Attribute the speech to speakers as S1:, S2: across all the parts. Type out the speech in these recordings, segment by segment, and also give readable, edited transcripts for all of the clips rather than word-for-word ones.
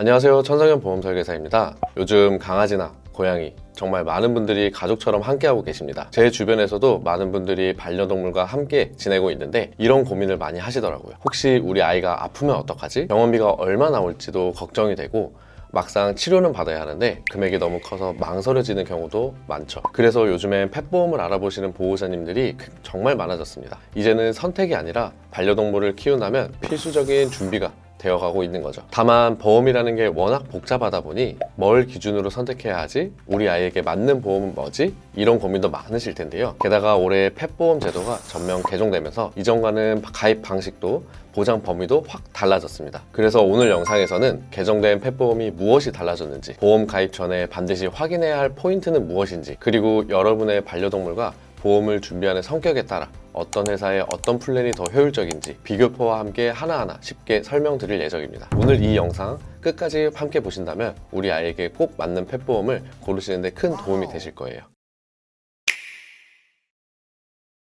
S1: 안녕하세요, 천상현 보험설계사입니다. 요즘 강아지나 고양이 정말 많은 분들이 가족처럼 함께하고 계십니다. 제 주변에서도 많은 분들이 반려동물과 함께 지내고 있는데 이런 고민을 많이 하시더라고요. 혹시 우리 아이가 아프면 어떡하지? 병원비가 얼마 나올지도 걱정이 되고 막상 치료는 받아야 하는데 금액이 너무 커서 망설여지는 경우도 많죠. 그래서 요즘엔 펫보험을 알아보시는 보호자님들이 정말 많아졌습니다. 이제는 선택이 아니라 반려동물을 키운다면 필수적인 준비가 되어가고 있는 거죠. 다만 보험이라는 게 워낙 복잡하다 보니 뭘 기준으로 선택해야 하지? 우리 아이에게 맞는 보험은 뭐지? 이런 고민도 많으실 텐데요. 게다가 올해 펫보험 제도가 전면 개정되면서 이전과는 가입 방식도 보장 범위도 확 달라졌습니다. 그래서 오늘 영상에서는 개정된 펫보험이 무엇이 달라졌는지, 보험 가입 전에 반드시 확인해야 할 포인트는 무엇인지, 그리고 여러분의 반려동물과 보험을 준비하는 성격에 따라 어떤 회사의 어떤 플랜이 더 효율적인지 비교표와 함께 하나하나 쉽게 설명드릴 예정입니다. 오늘 이 영상 끝까지 함께 보신다면 우리 아이에게 꼭 맞는 펫보험을 고르시는 데 큰 도움이 되실 거예요.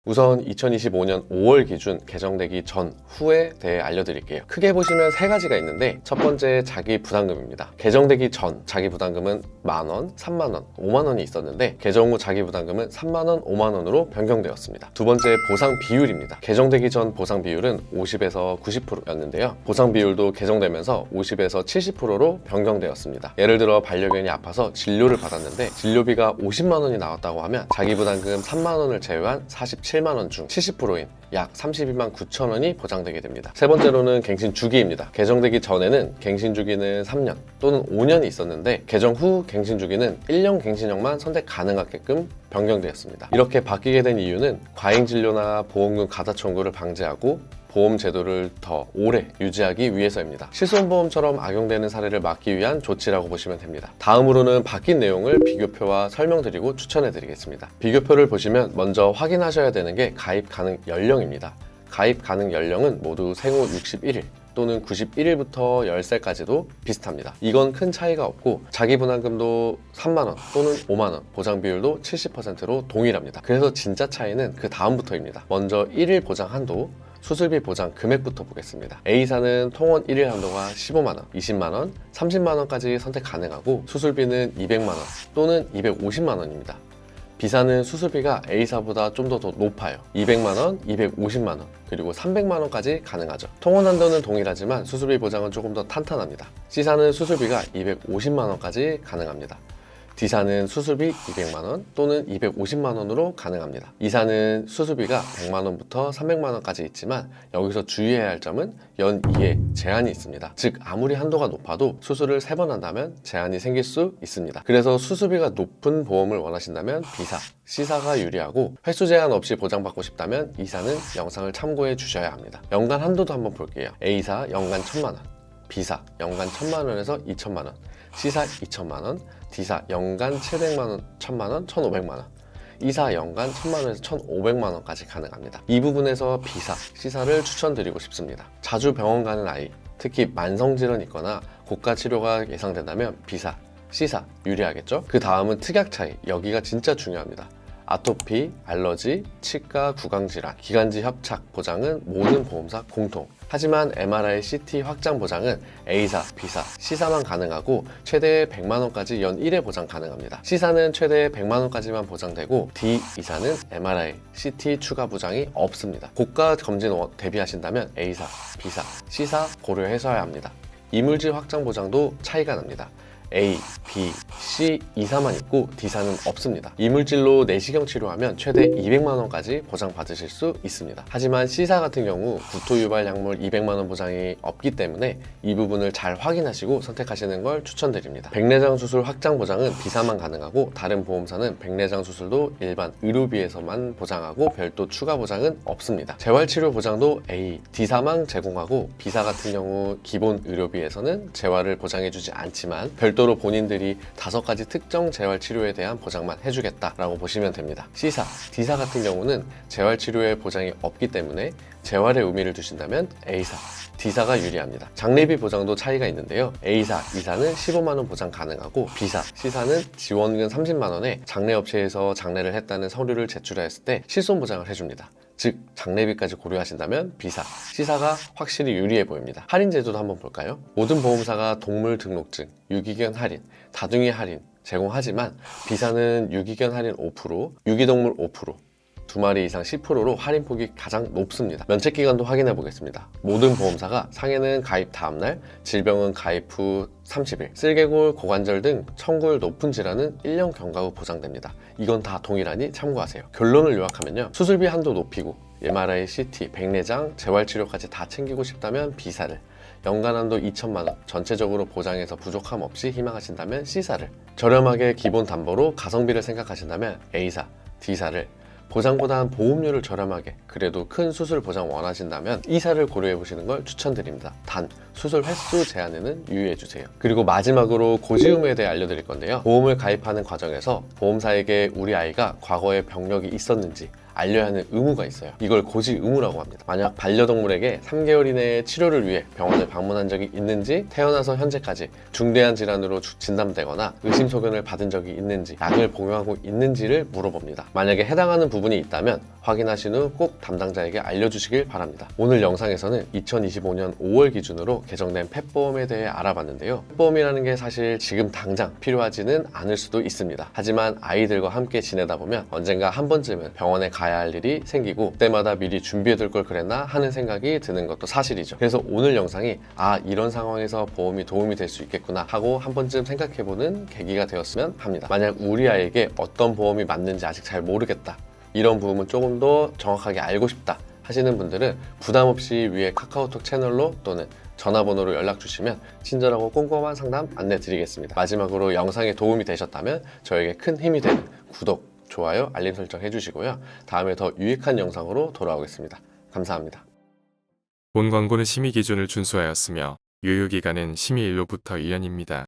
S1: 우선 2025년 5월 기준 개정되기 전, 후에 대해 알려드릴게요. 크게 보시면 세 가지가 있는데 첫 번째 자기 부담금입니다. 개정되기 전 자기 부담금은 만원, 3만원, 5만원이 있었는데 개정 후 자기 부담금은 3만원, 5만원으로 변경되었습니다. 두 번째 보상 비율입니다. 개정되기 전 보상 비율은 50에서 90%였는데요. 보상 비율도 개정되면서 50에서 70%로 변경되었습니다. 예를 들어 반려견이 아파서 진료를 받았는데 진료비가 50만원이 나왔다고 하면 자기 부담금 3만원을 제외한 47만원 중 70%인 약 32만 9천원이 보장되게 됩니다. 세 번째로는 갱신 주기입니다. 개정되기 전에는 갱신 주기는 3년 또는 5년이 있었는데 개정 후 갱신 주기는 1년 갱신형만 선택 가능하게끔 변경되었습니다. 이렇게 바뀌게 된 이유는 과잉 진료나 보험금 가다 청구를 방지하고 보험 제도를 더 오래 유지하기 위해서입니다. 실손보험처럼 악용되는 사례를 막기 위한 조치라고 보시면 됩니다. 다음으로는 바뀐 내용을 비교표와 설명드리고 추천해드리겠습니다. 비교표를 보시면 먼저 확인하셔야 되는 게 가입 가능 연령입니다. 가입 가능 연령은 모두 생후 61일 또는 91일부터 10살까지도 비슷합니다. 이건 큰 차이가 없고 자기 부담금도 3만원 또는 5만원, 보장 비율도 70%로 동일합니다. 그래서 진짜 차이는 그 다음부터입니다. 먼저 1일 보장 한도, 수술비 보장 금액부터 보겠습니다. A사는 통원 1일 한도가 15만원, 20만원, 30만원까지 선택 가능하고 수술비는 200만원 또는 250만원입니다. B사는 수술비가 A사보다 좀 더 높아요. 200만원, 250만원, 그리고 300만원까지 가능하죠. 통원 한도는 동일하지만 수술비 보장은 조금 더 탄탄합니다. C사는 수술비가 250만원까지 가능합니다. D사는 수술비 200만원 또는 250만원으로 가능합니다. E사는 수술비가 100만원부터 300만원까지 있지만 여기서 주의해야 할 점은 연 2에 제한이 있습니다. 즉 아무리 한도가 높아도 수술을 3번 한다면 제한이 생길 수 있습니다. 그래서 수술비가 높은 보험을 원하신다면 B사, C사가 유리하고 횟수 제한 없이 보장받고 싶다면 E사는 영상을 참고해 주셔야 합니다. 연간 한도도 한번 볼게요. A사 연간 1000만원, B사 연간 1000만원에서 2000만원, C사 2000만원, D사 연간 700만원, 1000만원, 1500만원, E사 연간 1000만원에서 1500만원까지 가능합니다. 이 부분에서 B사, C사를 추천드리고 싶습니다. 자주 병원 가는 아이, 특히 만성질환이 있거나 고가 치료가 예상된다면 B사, C사 유리하겠죠? 그 다음은 특약 차이, 여기가 진짜 중요합니다. 아토피, 알러지, 치과, 구강질환, 기관지 협착 보장은 모든 보험사 공통. 하지만 MRI, CT 확장 보장은 A사, B사, C사만 가능하고 최대 100만원까지 연 1회 보장 가능합니다. C사는 최대 100만원까지만 보장되고 D이사는 MRI, CT 추가 보장이 없습니다. 고가 검진 대비하신다면 A사, B사, C사 고려해서야 합니다. 이물질 확장 보장도 차이가 납니다. A, B, C, E사만 있고 D사는 없습니다. 이물질로 내시경 치료하면 최대 200만원까지 보장받으실 수 있습니다. 하지만 C사 같은 경우 구토유발 약물 200만원 보장이 없기 때문에 이 부분을 잘 확인하시고 선택하시는 걸 추천드립니다. 백내장 수술 확장 보장은 B사만 가능하고 다른 보험사는 백내장 수술도 일반 의료비에서만 보장하고 별도 추가 보장은 없습니다. 재활치료 보장도 A, D사만 제공하고 B사 같은 경우 기본 의료비에서는 재활을 보장해주지 않지만 별도로 본인들이 5가지 특정 재활치료에 대한 보장만 해주겠다라고 보시면 됩니다. C사, D사 같은 경우는 재활치료에 보장이 없기 때문에 재활에 의미를 두신다면 A사, D사가 유리합니다. 장례비 보장도 차이가 있는데요. A사, E사는 15만원 보장 가능하고 B사, C사는 지원금 30만원에 장례업체에서 장례를 했다는 서류를 제출했을 때 실손 보장을 해줍니다. 즉 장례비까지 고려하신다면 B사, C사가 확실히 유리해 보입니다. 할인 제도도 한번 볼까요? 모든 보험사가 동물 등록증, 유기견 할인, 다둥이 할인 제공하지만 B사는 유기견 할인 5%, 유기동물 5%, 2마리 이상 10%로 할인폭이 가장 높습니다. 면책기간도 확인해 보겠습니다. 모든 보험사가 상해는 가입 다음날, 질병은 가입 후 30일, 쓸개골, 고관절 등 청구율 높은 질환은 1년 경과 후 보상됩니다. 이건 다 동일하니 참고하세요. 결론을 요약하면요, 수술비 한도 높이고 MRI, CT, 백내장, 재활치료까지 다 챙기고 싶다면 B사를, 연간 한도 2천만 원, 전체적으로 보장해서 부족함 없이 희망하신다면 C사를, 저렴하게 기본 담보로 가성비를 생각하신다면 A사, D사를, 보장보다는 보험료를 저렴하게 그래도 큰 수술 보장 원하신다면 E사를 고려해 보시는 걸 추천드립니다. 단 수술 횟수 제한에는 유의해 주세요. 그리고 마지막으로 고지 의무에 대해 알려드릴 건데요, 보험을 가입하는 과정에서 보험사에게 우리 아이가 과거에 병력이 있었는지 알려야 하는 의무가 있어요. 이걸 고지 의무라고 합니다. 만약 반려동물에게 3개월 이내에 치료를 위해 병원을 방문한 적이 있는지, 태어나서 현재까지 중대한 질환으로 진단되거나 의심소견을 받은 적이 있는지, 약을 복용하고 있는지를 물어봅니다. 만약에 해당하는 부분이 있다면 확인하신 후 꼭 담당자에게 알려주시길 바랍니다. 오늘 영상에서는 2025년 5월 기준으로 개정된 펫보험에 대해 알아봤는데요, 펫보험이라는 게 사실 지금 당장 필요하지는 않을 수도 있습니다. 하지만 아이들과 함께 지내다 보면 언젠가 한 번쯤은 병원에 가야 할 일이 생기고 그때마다 미리 준비해둘 걸 그랬나 하는 생각이 드는 것도 사실이죠. 그래서 오늘 영상이 이런 상황에서 보험이 도움이 될 수 있겠구나 하고 한 번쯤 생각해보는 계기가 되었으면 합니다. 만약 우리 아이에게 어떤 보험이 맞는지 아직 잘 모르겠다, 이런 부분은 조금 더 정확하게 알고 싶다 하시는 분들은 부담 없이 위에 카카오톡 채널로 또는 전화번호로 연락 주시면 친절하고 꼼꼼한 상담 안내 드리겠습니다. 마지막으로 영상에 도움이 되셨다면 저에게 큰 힘이 되는 구독, 좋아요, 알림 설정 해주시고요. 다음에 더 유익한 영상으로 돌아오겠습니다. 감사합니다.
S2: 본 광고는 심의 기준을 준수하였으며 유효기간은 심의일로부터 1년입니다.